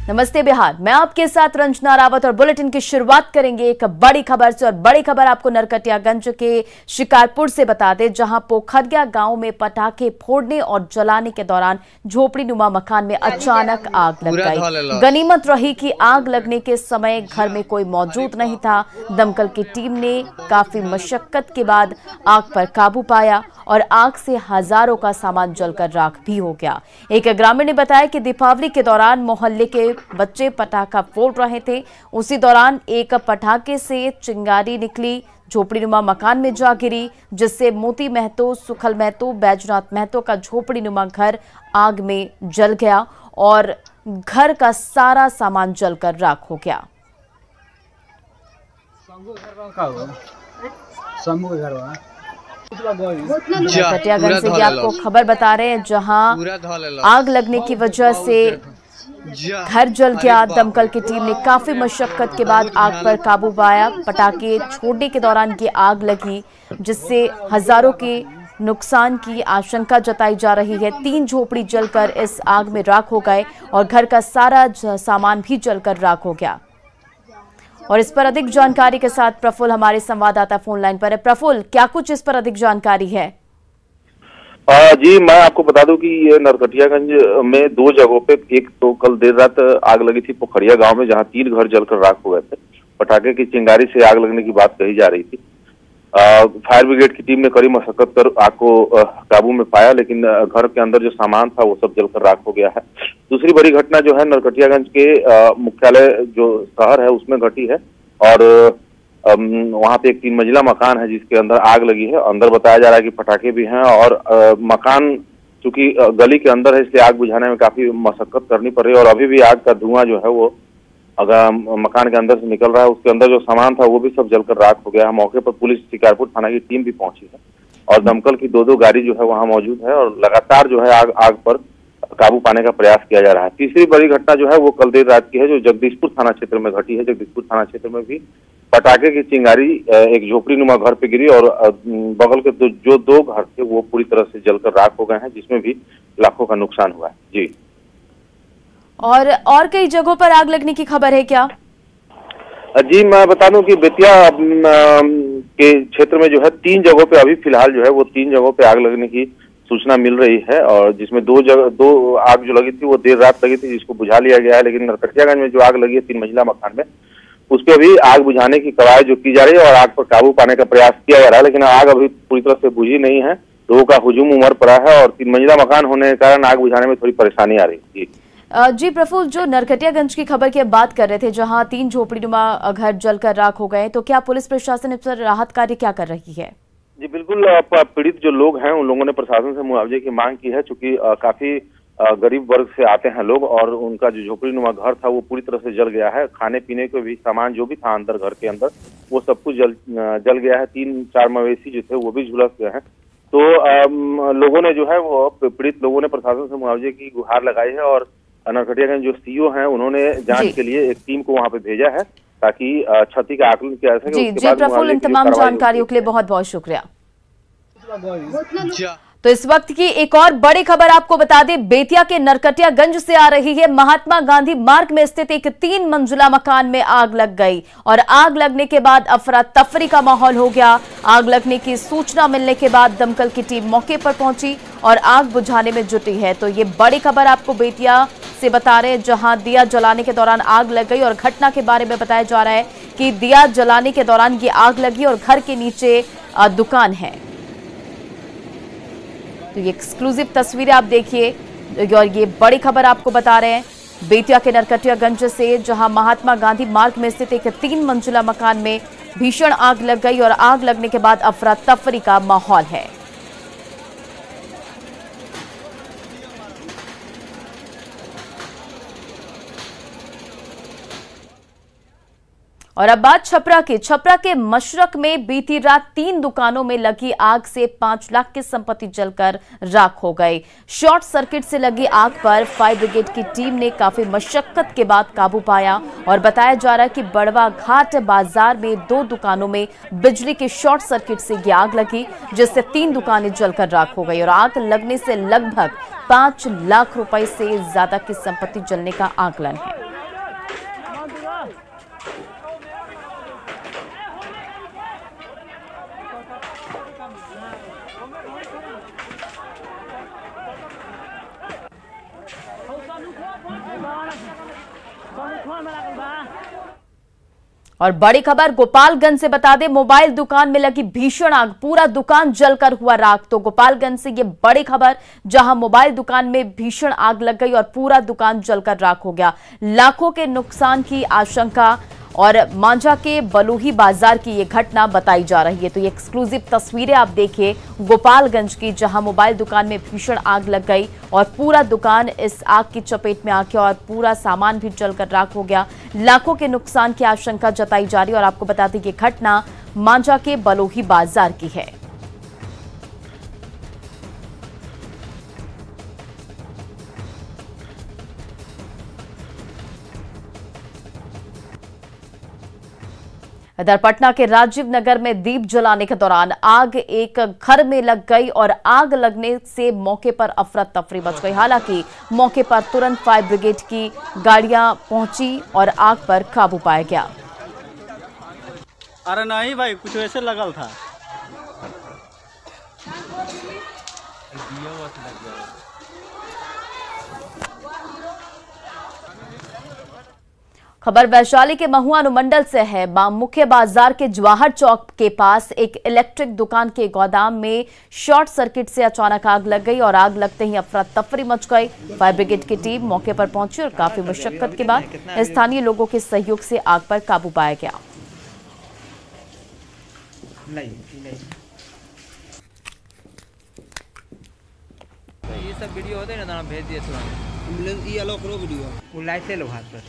नमस्ते बिहार, मैं आपके साथ रंजना रावत और बुलेटिन की शुरुआत करेंगे एक बड़ी खबर से। और बड़ी खबर आपको नरकटियागंज के शिकारपुर से बता दें, जहां पोखरिया गांव में पटाखे फोड़ने और जलाने के दौरान झोपड़ी नुमा मकान में अचानक आग लग गई। गनीमत रही कि आग लगने के समय घर में कोई मौजूद नहीं था। दमकल की टीम ने काफी मशक्कत के बाद आग पर काबू पाया और आग से हजारों का सामान जलकर राख भी हो गया। एक ग्रामीण ने बताया कि दीपावली के दौरान मोहल्ले के बच्चे पटाखा फोड़ रहे थे। उसी दौरान एक पटाखे से चिंगारी निकली, झोपड़ीनुमा मकान में जा गिरी, जिससे मोती महतो, सुखल महतो, बैजनाथ महतो का झोपड़ीनुमा घर आग में जल गया और घर का सारा सामान जलकर राख हो गया। नरकटियागंज से आपको खबर बता रहे हैं, जहां आग लगने की वजह से घर जल गया। दमकल की टीम ने काफी मशक्कत के बाद आग पर काबू पाया। पटाखे छोड़ने के दौरान ये आग लगी, जिससे हजारों के नुकसान की आशंका जताई जा रही है। 3 झोपड़ी जलकर इस आग में राख हो गए और घर का सारा सामान भी जलकर राख हो गया। और इस पर अधिक जानकारी के साथ प्रफुल्ल हमारे संवाददाता फोन लाइन पर है। प्रफुल्ल, क्या कुछ इस पर अधिक जानकारी है? जी, मैं आपको बता दूं कि ये नरकटियागंज में 2 जगहों पे, एक तो कल देर रात आग लगी थी पोखरिया गांव में, जहां 3 घर जलकर राख हो गए थे। पटाखे की चिंगारी से आग लगने की बात कही जा रही थी। फायर ब्रिगेड की टीम ने कड़ी मशक्कत कर आग को काबू में पाया, लेकिन घर के अंदर जो सामान था वो सब जलकर राख हो गया है। दूसरी बड़ी घटना जो है नरकटियागंज के मुख्यालय जो शहर है उसमें घटी है और वहां पे एक 3 मंजिला मकान है जिसके अंदर आग लगी है। अंदर बताया जा रहा है कि पटाखे भी हैं और मकान चूंकि गली के अंदर है, इसलिए आग बुझाने में काफी मशक्कत करनी पड़ रही है और अभी भी आग का धुआं जो है वो अगर मकान के अंदर से निकल रहा है। उसके अंदर जो सामान था वो भी सब जलकर राख हो गया है। मौके पर पुलिस शिकारपुर थाना की टीम भी पहुंची है और दमकल की 2 गाड़ी जो है वहां मौजूद है और लगातार जो है आग पर काबू पाने का प्रयास किया जा रहा है। तीसरी बड़ी घटना जो है वो कल देर रात की है, जो जगदीशपुर थाना क्षेत्र में घटी है। जगदीशपुर थाना क्षेत्र में भी पटाखे की चिंगारी एक झोपड़ी नुमा घर पे गिरी और बगल के जो 2 घर थे वो पूरी तरह से जलकर राख हो गए हैं, जिसमें भी लाखों का नुकसान हुआ है। जी, और कई जगहों पर आग लगने की खबर है क्या? जी, मैं बता दूं कि बेतिया के क्षेत्र में जो है 3 जगहों पे अभी फिलहाल जो है वो 3 जगहों पे आग लगने की सूचना मिल रही है और जिसमें 2 आग जो लगी थी वो देर रात लगी थी, जिसको बुझा लिया गया है। लेकिन नरकटियागंज में जो आग लगी है 3 मंजिला मकान में, उस पर भी आग बुझाने की कवायद जो की जा रही है और आग पर काबू पाने का प्रयास किया जा रहा है, लेकिन आग अभी पूरी तरह से बुझी नहीं है। लोगों का हुजूम उमड़ पड़ा है और 3 मंजिला मकान होने के कारण आग बुझाने में थोड़ी परेशानी आ रही है। जी प्रफुल्ल, जो नरकटियागंज की खबर की बात कर रहे थे, जहां 3 झोपड़ीनुमा घर जलकर राख हो गए, तो क्या पुलिस प्रशासन इस पर राहत कार्य क्या कर रही है? जी बिल्कुल, पीड़ित जो लोग हैं उन लोगों ने प्रशासन से मुआवजे की मांग की है, चूंकि काफी गरीब वर्ग से आते हैं लोग और उनका जो झोपड़ीनुमा घर था वो पूरी तरह से जल गया है। खाने पीने के भी सामान जो भी था अंदर घर के अंदर वो सब कुछ जल गया है। 3-4 मवेशी जो थे वो भी झुलस गए हैं। तो लोगों ने जो है वो पीड़ित लोगों ने प्रशासन से मुआवजे की गुहार लगाई है और नरकटियागंज जो सीओ हैं उन्होंने जांच के लिए एक टीम को वहां पे भेजा है ताकि क्षति का आकलन किया जा सके। जी प्रफुल्ल, इन तमाम जानकारियों के लिए बहुत बहुत शुक्रिया। तो इस वक्त की एक और बड़ी खबर आपको बता दें, बेतिया के नरकटियागंज से आ रही है। महात्मा गांधी मार्ग में स्थित एक 3 मंजिला मकान में आग लग गई और आग लगने के बाद अफरा तफरी का माहौल हो गया। आग लगने की सूचना मिलने के बाद दमकल की टीम मौके पर पहुंची और आग बुझाने में जुटी है। तो ये बड़ी खबर आपको बेतिया से बता रहे हैं, जहां दिया जलाने के दौरान आग लग गई और घटना के बारे में बताया जा रहा है कि दिया जलाने के दौरान ये आग लगी और घर के नीचे दुकान है। तो ये एक्सक्लूसिव तस्वीरें आप देखिए और ये बड़ी खबर आपको बता रहे हैं बेतिया के नरकटियागंज से, जहां महात्मा गांधी मार्ग में स्थित एक 3 मंजिला मकान में भीषण आग लग गई और आग लगने के बाद अफरा तफरी का माहौल है। और अब बात छपरा के मशरक में बीती रात 3 दुकानों में लगी आग से 5 लाख की संपत्ति जलकर राख हो गई। शॉर्ट सर्किट से लगी आग पर फायर ब्रिगेड की टीम ने काफी मशक्कत के बाद काबू पाया और बताया जा रहा है कि बड़वा घाट बाजार में 2 दुकानों में बिजली के शॉर्ट सर्किट से ये आग लगी, जिससे 3 दुकानें जलकर राख हो गई और आग लगने से लगभग 5 लाख रुपए से ज्यादा की संपत्ति जलने का आकलन है। और बड़ी खबर गोपालगंज से बता दें, मोबाइल दुकान में लगी भीषण आग, पूरा दुकान जलकर हुआ राख। तो गोपालगंज से ये बड़ी खबर, जहां मोबाइल दुकान में भीषण आग लग गई और पूरा दुकान जलकर राख हो गया। लाखों के नुकसान की आशंका और मांझा के बलूही बाजार की ये घटना बताई जा रही है। तो ये एक्सक्लूसिव तस्वीरें आप देखिए गोपालगंज की, जहां मोबाइल दुकान में भीषण आग लग गई और पूरा दुकान इस आग की चपेट में आ गया और पूरा सामान भी जलकर राख हो गया। लाखों के नुकसान की आशंका जताई जा रही है। और आपको बता दें कि घटना मांझा के बलूही बाजार की है। इधर पटना के राजीव नगर में दीप जलाने के दौरान आग एक घर में लग गई और आग लगने से मौके पर अफरा तफरी मच गई। हालांकि मौके पर तुरंत फायर ब्रिगेड की गाड़ियां पहुंची और आग पर काबू पाया गया। अरे नहीं भाई, कुछ वैसे लगल था। खबर वैशाली के महुआ अनुमंडल से है। मुख्य बाजार के जवाहर चौक के पास एक इलेक्ट्रिक दुकान के गोदाम में शॉर्ट सर्किट से अचानक आग लग गई और आग लगते ही अफरा तफरी मच गई। फायर ब्रिगेड की टीम मौके पर पहुंची और काफी मशक्कत के बाद स्थानीय लोगों के सहयोग से आग पर काबू पाया गया। ये सब वीडियो होते हैं ना, भेज दिए तुरंत। ये लो करो वीडियो, वो लाइट ले लो हाथ पर।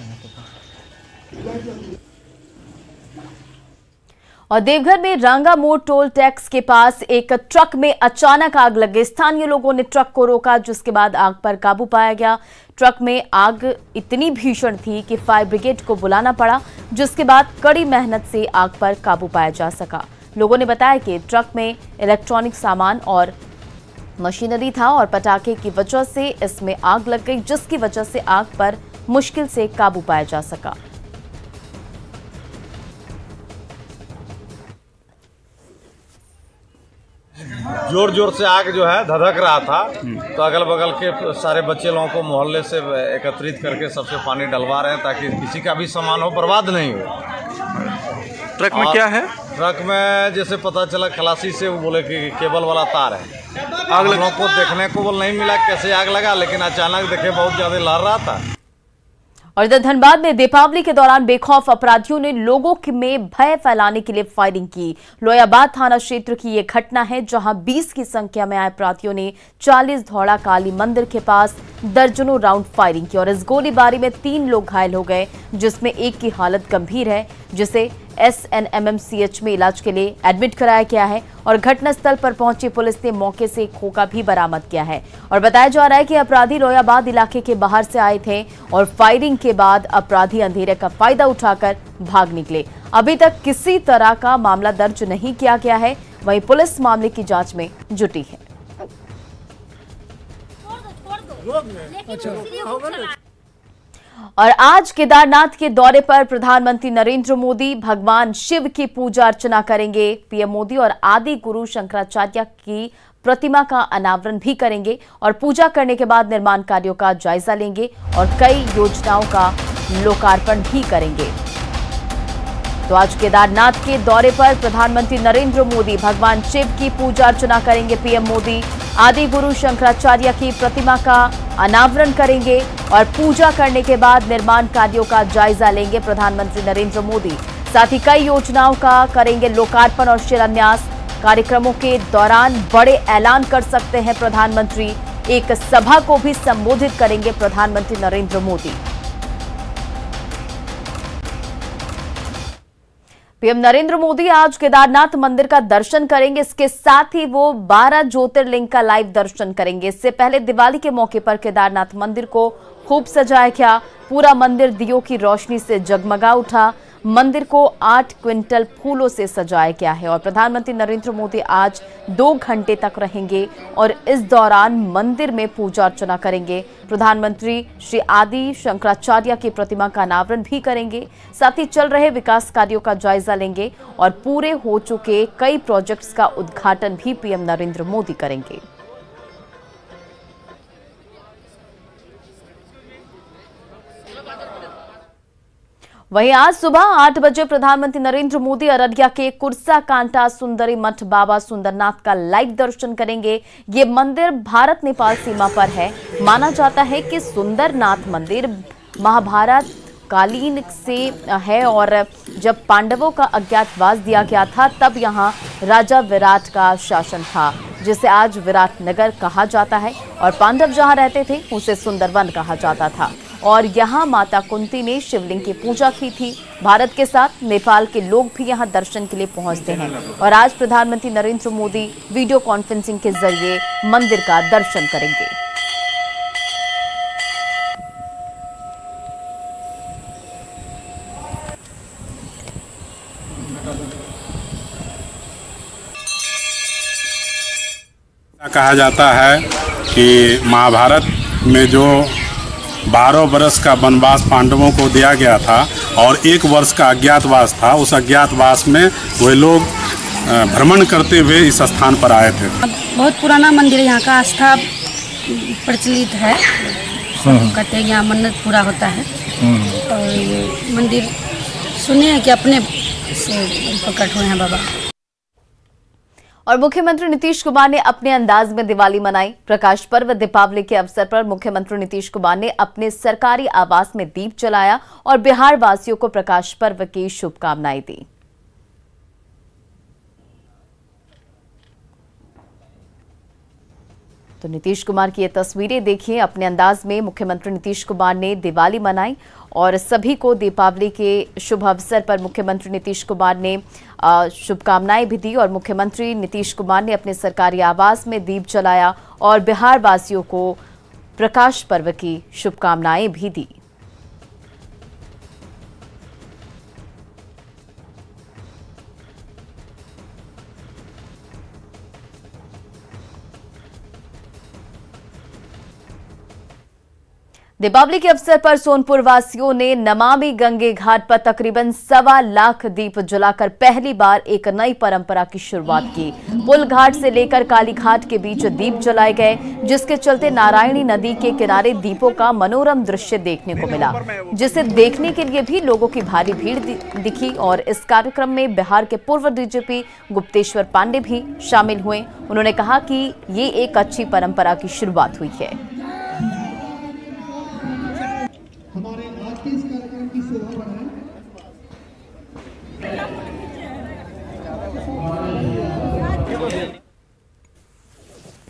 और देवघर में रांगा मोड़ टोल टैक्स के पास एक ट्रक में अचानक आग लग गई। स्थानीय लोगों ने ट्रक को रोका, जिसके बाद आग पर काबू पाया गया। ट्रक में आग इतनी भीषण थी कि फायर ब्रिगेड को बुलाना पड़ा, जिसके बाद कड़ी मेहनत से आग पर काबू पाया जा सका। लोगों ने बताया कि ट्रक में इलेक्ट्रॉनिक सामान और मशीनरी था और पटाखे की वजह से इसमें आग लग गई, जिसकी वजह से आग पर मुश्किल से काबू पाया जा सका। जोर जोर से आग जो है धधक रहा था, तो अगल बगल के सारे बच्चे लोगों को मोहल्ले से एकत्रित करके सबसे पानी डलवा रहे हैं ताकि किसी का भी सामान हो बर्बाद नहीं हो। ट्रक में क्या है? ट्रक में जैसे पता चला खलासी से, वो बोले कि केबल वाला तार है। आग लोगों को देखने को बोल नहीं मिला कैसे आग लगा, लेकिन अचानक देखे बहुत ज्यादा लहर रहा था। और इधर धनबाद में दीपावली के दौरान बेखौफ अपराधियों ने लोगों में भय फैलाने के लिए फायरिंग की। लोयाबाद थाना क्षेत्र की यह घटना है, जहां 20 की संख्या में आए अपराधियों ने 40 धौड़ा काली मंदिर के पास दर्जनों राउंड फायरिंग की और इस गोलीबारी में 3 लोग घायल हो गए, जिसमें एक की हालत गंभीर है, जिसे SNMMCH में इलाज के लिए एडमिट कराया गया है। और घटनास्थल पर पहुंची पुलिस ने मौके से खोखा भी बरामद किया है। और बताया जा रहा है कि अपराधी लोयाबाद इलाके के बाहर से आए थे और फायरिंग के बाद अपराधी अंधेरे का फायदा उठाकर भाग निकले। अभी तक किसी तरह का मामला दर्ज नहीं किया गया है, वहीं पुलिस मामले की जांच में जुटी है। और आज केदारनाथ के दौरे पर प्रधानमंत्री नरेंद्र मोदी भगवान शिव की पूजा अर्चना करेंगे। पीएम मोदी और आदि गुरु शंकराचार्य की प्रतिमा का अनावरण भी करेंगे और पूजा करने के बाद निर्माण कार्यों का जायजा लेंगे और कई योजनाओं का लोकार्पण भी करेंगे। तो आज केदारनाथ के दौरे पर प्रधानमंत्री नरेंद्र मोदी भगवान शिव की पूजा अर्चना करेंगे। पीएम मोदी आदि गुरु शंकराचार्य की प्रतिमा का अनावरण करेंगे और पूजा करने के बाद निर्माण कार्यों का जायजा लेंगे प्रधानमंत्री नरेंद्र मोदी। साथ ही कई योजनाओं का करेंगे लोकार्पण और शिलान्यास। कार्यक्रमों के दौरान बड़े ऐलान कर सकते हैं प्रधानमंत्री। एक सभा को भी संबोधित करेंगे प्रधानमंत्री नरेंद्र मोदी। पीएम नरेंद्र मोदी आज केदारनाथ मंदिर का दर्शन करेंगे। इसके साथ ही वो 12 ज्योतिर्लिंग का लाइव दर्शन करेंगे। इससे पहले दिवाली के मौके पर केदारनाथ मंदिर को खूब सजाया गया। पूरा मंदिर दियों की रोशनी से जगमगा उठा। मंदिर को 8 क्विंटल फूलों से सजाया गया है और प्रधानमंत्री नरेंद्र मोदी आज 2 घंटे तक रहेंगे और इस दौरान मंदिर में पूजा अर्चना करेंगे। प्रधानमंत्री श्री आदि शंकराचार्य की प्रतिमा का अनावरण भी करेंगे। साथ ही चल रहे विकास कार्यों का जायजा लेंगे और पूरे हो चुके कई प्रोजेक्ट्स का उद्घाटन भी पीएम नरेंद्र मोदी करेंगे। वहीं आज सुबह 8 बजे प्रधानमंत्री नरेंद्र मोदी अररिया के कुर्सा कांटा सुंदरी मठ बाबा सुंदरनाथ का लाइव दर्शन करेंगे। ये मंदिर भारत नेपाल सीमा पर है। माना जाता है कि सुंदरनाथ मंदिर महाभारत कालीन से है और जब पांडवों का अज्ञातवास दिया गया था तब यहाँ राजा विराट का शासन था, जिसे आज विराट नगर कहा जाता है और पांडव जहाँ रहते थे उसे सुंदरवन कहा जाता था। और यहाँ माता कुंती ने शिवलिंग की पूजा की थी। भारत के साथ नेपाल के लोग भी यहाँ दर्शन के लिए पहुंचते हैं और आज प्रधानमंत्री नरेंद्र मोदी वीडियो कॉन्फ्रेंसिंग के जरिए मंदिर का दर्शन करेंगे। कहा जाता है कि महाभारत में जो 12 वर्ष का वनवास पांडवों को दिया गया था और 1 वर्ष का अज्ञातवास था, उस अज्ञातवास में वे लोग भ्रमण करते हुए इस स्थान पर आए थे। बहुत पुराना मंदिर है, यहाँ का आस्था प्रचलित है। कहते हैं यहाँ मन्नत पूरा होता है और ये मंदिर सुने हैं कि अपने से प्रकट हुए हैं बाबा। और मुख्यमंत्री नीतीश कुमार ने अपने अंदाज में दिवाली मनाई। प्रकाश पर्व दीपावली के अवसर पर मुख्यमंत्री नीतीश कुमार ने अपने सरकारी आवास में दीप जलाया और बिहार वासियों को प्रकाश पर्व की शुभकामनाएं दी। तो नीतीश कुमार की ये तस्वीरें देखिए। अपने अंदाज में मुख्यमंत्री नीतीश कुमार ने दिवाली मनाई और सभी को दीपावली के शुभ अवसर पर मुख्यमंत्री नीतीश कुमार ने शुभकामनाएं भी दी और मुख्यमंत्री नीतीश कुमार ने अपने सरकारी आवास में दीप जलाया और बिहार वासियों को प्रकाश पर्व की शुभकामनाएं भी दी। दीपावली के अवसर पर सोनपुर वासियों ने नमामि गंगे घाट पर तकरीबन 1.25 लाख दीप जलाकर पहली बार एक नई परंपरा की शुरुआत की। पुल घाट से लेकर काली घाट के बीच दीप जलाए गए, जिसके चलते नारायणी नदी के किनारे दीपों का मनोरम दृश्य देखने को मिला, जिसे देखने के लिए भी लोगों की भारी भीड़ दिखी। और इस कार्यक्रम में बिहार के पूर्व डीजीपी गुप्तेश्वर पांडे भी शामिल हुए। उन्होंने कहा कि ये एक अच्छी परंपरा की शुरुआत हुई है।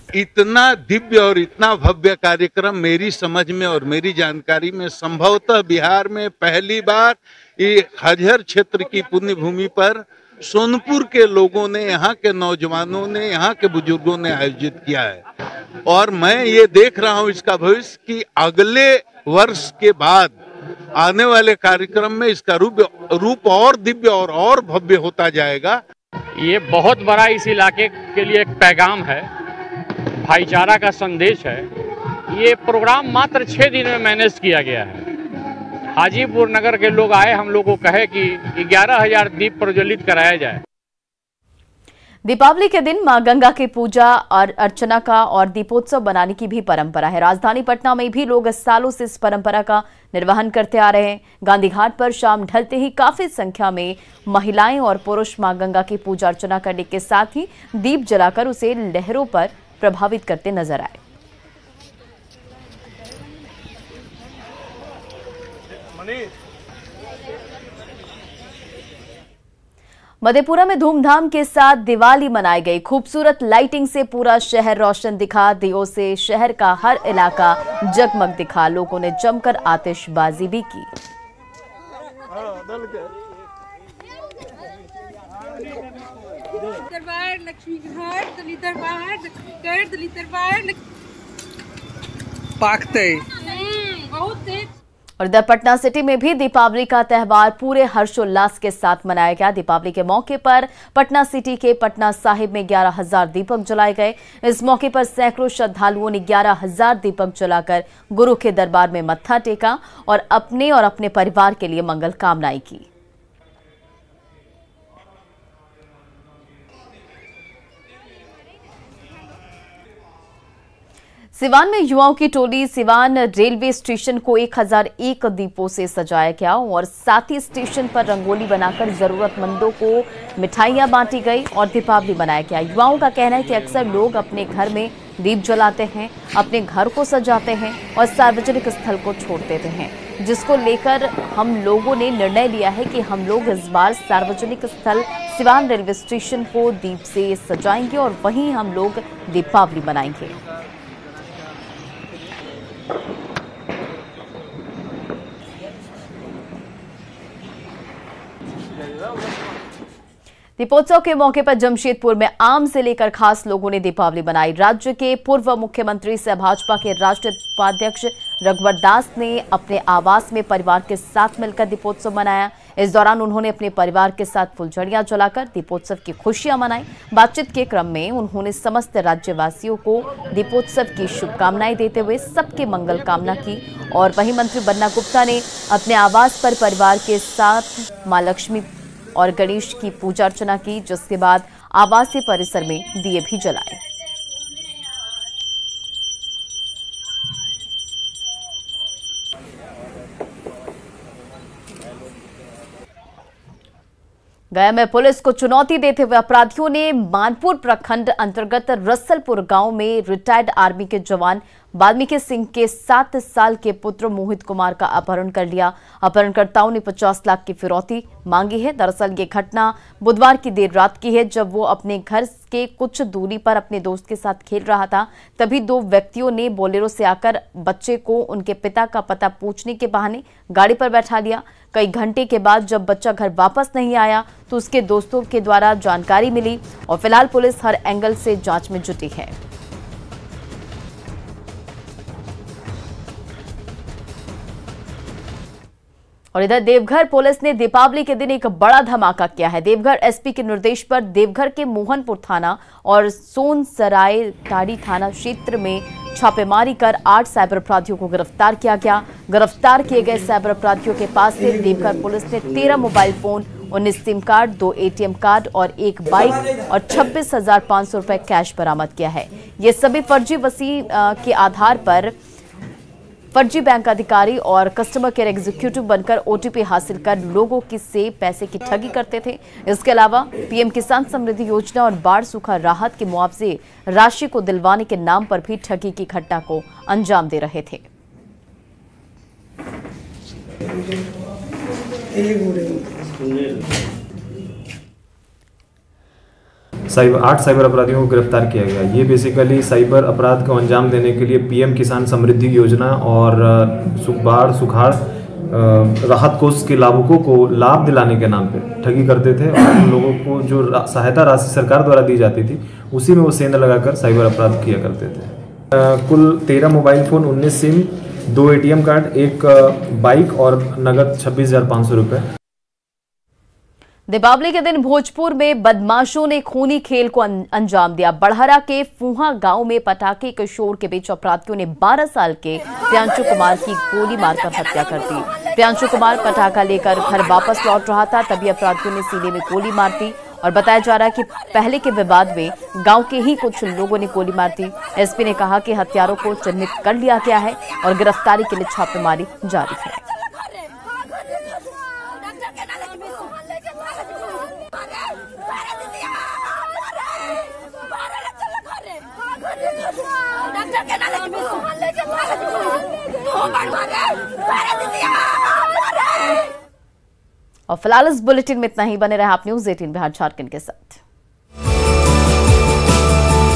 इतना दिव्य और इतना भव्य कार्यक्रम मेरी समझ में और मेरी जानकारी में संभवतः बिहार में पहली बार ये हजहर क्षेत्र की पुण्य भूमि पर सोनपुर के लोगों ने, यहाँ के नौजवानों ने, यहाँ के बुजुर्गों ने आयोजित किया है। और मैं ये देख रहा हूँ इसका भविष्य कि अगले वर्ष के बाद आने वाले कार्यक्रम में इसका रूप और दिव्य और भव्य होता जाएगा। ये बहुत बड़ा इस इलाके के लिए एक पैगाम है, भाईचारा का संदेश है। ये प्रोग्राम मात्र 6 दिन में मैनेज किया गया है। हाजीपुर नगर के लोग आए, हम लोग को कहे कि 11,000 दीप प्रज्वलित कराया जाए। दीपावली के दिन मां गंगा की पूजा और अर्चना का और दीपोत्सव बनाने की भी परंपरा है। राजधानी पटना में भी लोग सालों से इस परंपरा का निर्वहन करते आ रहे हैं। गांधी घाट पर शाम ढलते ही काफी संख्या में महिलाएं और पुरुष मां गंगा की पूजा अर्चना करने के साथ ही दीप जलाकर उसे लहरों पर प्रभावित करते नजर आए। मधेपुरा में धूमधाम के साथ दिवाली मनाई गई। खूबसूरत लाइटिंग से पूरा शहर रोशन दिखा। दियों से शहर का हर इलाका जगमग दिखा। लोगों ने जमकर आतिशबाजी भी की। दरबार लक्ष्मी घाट दलित दरबार पाकते बहुत तेज। और इधर पटना सिटी में भी दीपावली का त्यौहार पूरे हर्षोल्लास के साथ मनाया गया। दीपावली के मौके पर पटना सिटी के पटना साहिब में 11,000 दीपक जलाए गए। इस मौके पर सैकड़ों श्रद्धालुओं ने 11,000 दीपक जलाकर गुरु के दरबार में मत्था टेका और अपने परिवार के लिए मंगल कामनाएं की। सिवान में युवाओं की टोली सिवान रेलवे स्टेशन को 1001 दीपों से सजाया गया और साथ ही स्टेशन पर रंगोली बनाकर जरूरतमंदों को मिठाइयां बांटी गई और दीपावली मनाया गया। युवाओं का कहना है कि अक्सर लोग अपने घर में दीप जलाते हैं, अपने घर को सजाते हैं और सार्वजनिक स्थल को छोड़ देते हैं, जिसको लेकर हम लोगों ने निर्णय लिया है कि हम लोग इस बार सार्वजनिक स्थल सिवान रेलवे स्टेशन को दीप से सजाएंगे और वहीं हम लोग दीपावली मनाएंगे। दीपोत्सव के मौके पर जमशेदपुर में आम से लेकर खास लोगों ने दीपावली मनाई। राज्य के पूर्व मुख्यमंत्री सह भाजपा के राष्ट्रीय उपाध्यक्ष रघुवर दास ने अपने आवास में परिवार के साथ मिलकर दीपोत्सव मनाया। इस दौरान उन्होंने अपने परिवार के साथ फुलझड़ियां जलाकर दीपोत्सव की खुशियां मनाई। बातचीत के क्रम में उन्होंने समस्त राज्यवासियों को दीपोत्सव की शुभकामनाएं देते हुए सबके मंगल कामना की। और वहीं मंत्री बन्ना गुप्ता ने अपने आवास पर परिवार के साथ मां लक्ष्मी और गणेश की पूजा अर्चना की, जिसके बाद आवासीय परिसर में दिए भी जलाए। गया में पुलिस को चुनौती देते हुए अपराधियों ने मानपुर प्रखंड अंतर्गत रसलपुर गांव में रिटायर्ड आर्मी के जवान वाल्मीकि सिंह के 7 साल के पुत्र मोहित कुमार का अपहरण कर लिया। अपहरणकर्ताओं ने 50 लाख की फिरौती मांगी है। दरअसल ये घटना बुधवार की देर रात की है, जब वो अपने घर के कुछ दूरी पर अपने दोस्त के साथ खेल रहा था। तभी 2 व्यक्तियों ने बोलेरो से आकर बच्चे को उनके पिता का पता पूछने के बहाने गाड़ी पर बैठा लिया। कई घंटे के बाद जब बच्चा घर वापस नहीं आया तो उसके दोस्तों के द्वारा जानकारी मिली और फिलहाल पुलिस हर एंगल से जांच में जुटी है। और इधर देवघर पुलिस ने दीपावली के दिन एक बड़ा धमाका किया है। देवघर एसपी के निर्देश पर देवघर के मोहनपुर थाना और सोनसराय टाड़ी थाना क्षेत्र में छापेमारी कर 8 साइबर अपराधियों को गिरफ्तार किया गया। गिरफ्तार किए गए साइबर अपराधियों के पास से देवघर पुलिस ने 13 mobile phone, 19 SIM card, 2 ATM card और 1 बाइक और 26,500 रुपए कैश बरामद किया है। ये सभी फर्जी वसीयत के आधार पर फर्जी बैंक अधिकारी और कस्टमर केयर एग्जीक्यूटिव बनकर ओटीपी हासिल कर लोगों से पैसे की ठगी करते थे। इसके अलावा पीएम किसान समृद्धि योजना और बाढ़ सूखा राहत के मुआवजे राशि को दिलवाने के नाम पर भी ठगी की घटना को अंजाम दे रहे थे। 8 साइबर अपराधियों को गिरफ्तार किया गया। ये बेसिकली साइबर अपराध को अंजाम देने के लिए पीएम किसान समृद्धि योजना और बाढ़ सुखाड़ राहत कोष के लाभुकों को लाभ दिलाने के नाम पे ठगी करते थे और उन लोगों को जो सहायता राशि सरकार द्वारा दी जाती थी उसी में वो सेंध लगाकर साइबर अपराध किया करते थे। कुल 13 mobile phone, 19 SIM, 2 ATM card, 1 bike और नगद 26,500 रुपये। दीपावली के दिन भोजपुर में बदमाशों ने खूनी खेल को अंजाम दिया। बड़हरा के फूहा गांव में पटाखे के शोर के बीच अपराधियों ने 12 साल के प्रियांशु कुमार की गोली मारकर हत्या कर दी। प्रियांशु कुमार पटाखा लेकर घर वापस लौट रहा था, तभी अपराधियों ने सीने में गोली मार दी और बताया जा रहा है कि पहले के विवाद में गांव के ही कुछ लोगों ने गोली मार दी। एसपी ने कहा कि हत्यारों को चिन्हित कर लिया गया है और गिरफ्तारी के लिए छापेमारी जारी है। और फिलहाल इस बुलेटिन में इतना ही। बने रहे आप न्यूज़ 18 बिहार झारखंड के साथ।